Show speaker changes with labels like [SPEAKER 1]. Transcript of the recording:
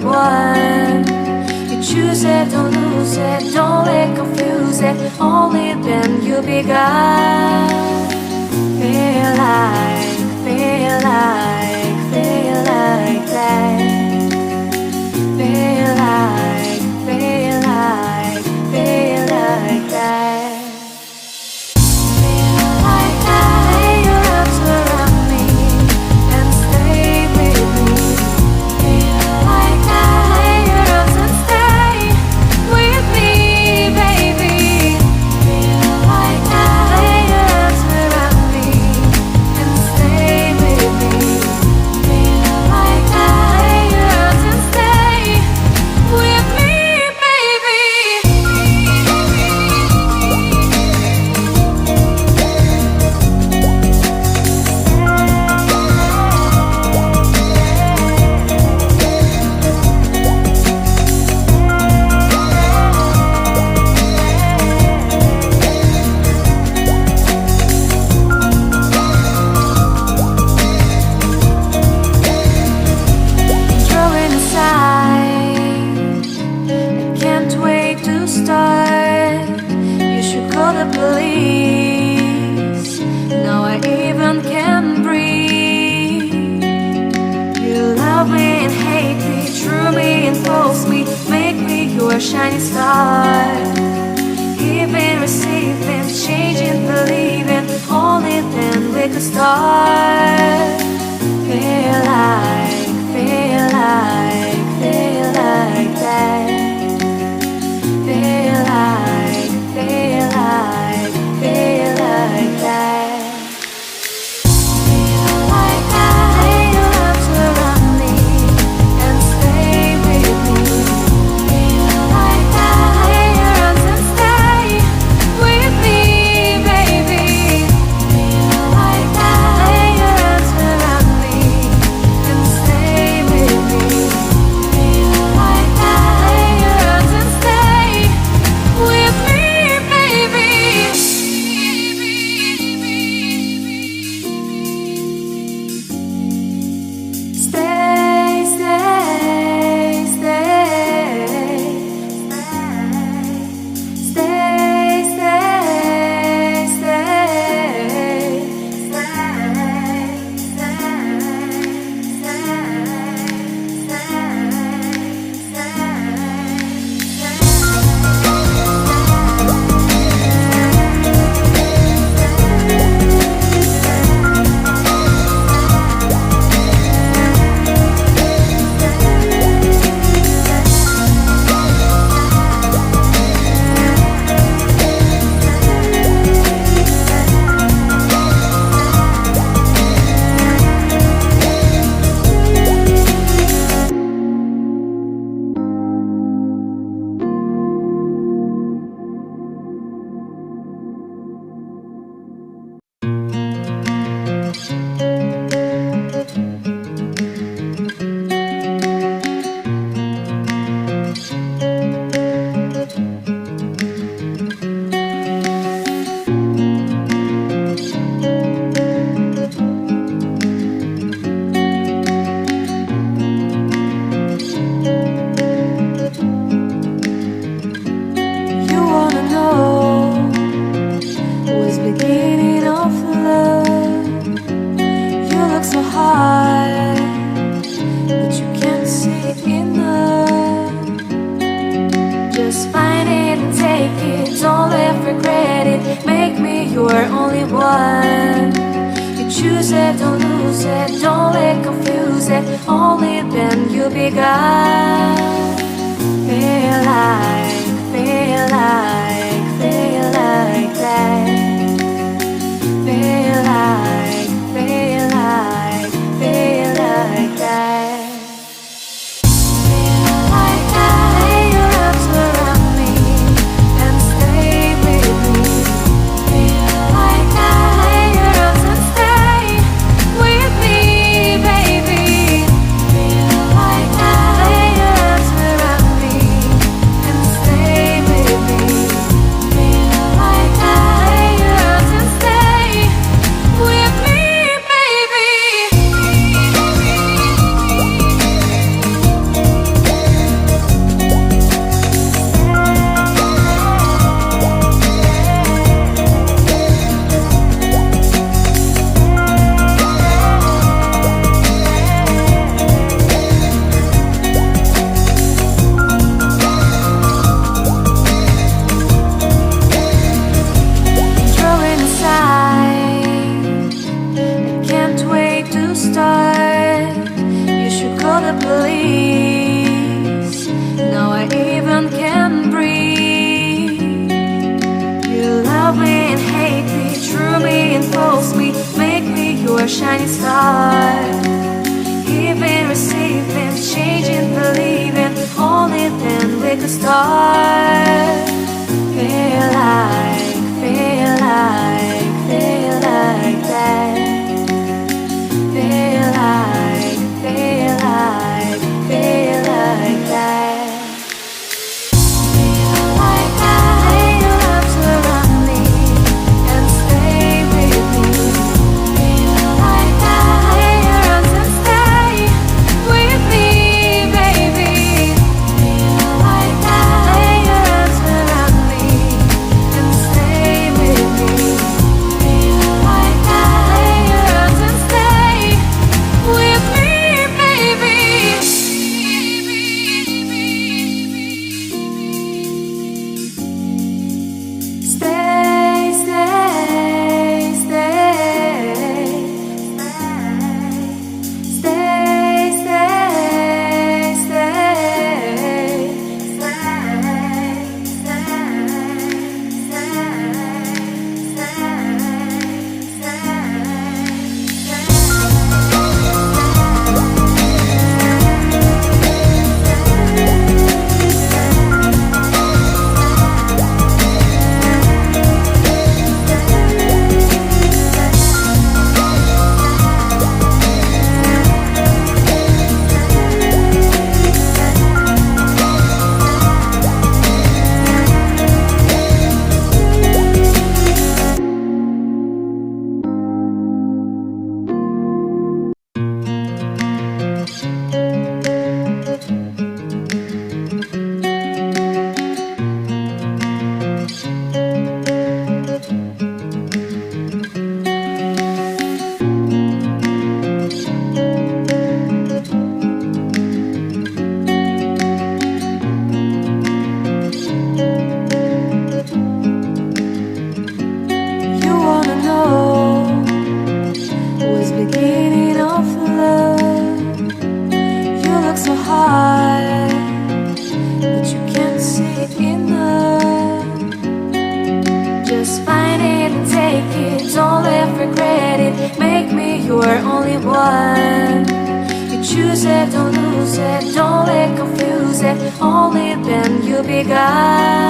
[SPEAKER 1] one. You choose it, don't lose it, don't let confuse it. Only then you begun. Feel like, feel like, feel like that. Feel like, feel like, feel like that. Shining star, giving, receiving, changing, believing. Only then we could start. Feel like, feel like, feel like that. Feel like, feel like, feel like that. start. Feel like, feel like, feel like that. Feel like, feel like, feel like that. Feel like that. Lay your arms around me and stay with me. Feel like that. Lay your arms and stay with me, baby. Feel like that. Lay your arms around me and stay with me. Feel like that. Lay your arms and stay with me, baby. Stay, stay, stay, stay, You wanna know what's beginning of love? You look so hard, but you can't see enough. Just find it and take it, don't let regret it. Make me your only one. You choose it, don't lose it, don't let confuse it. Only then you'll be God.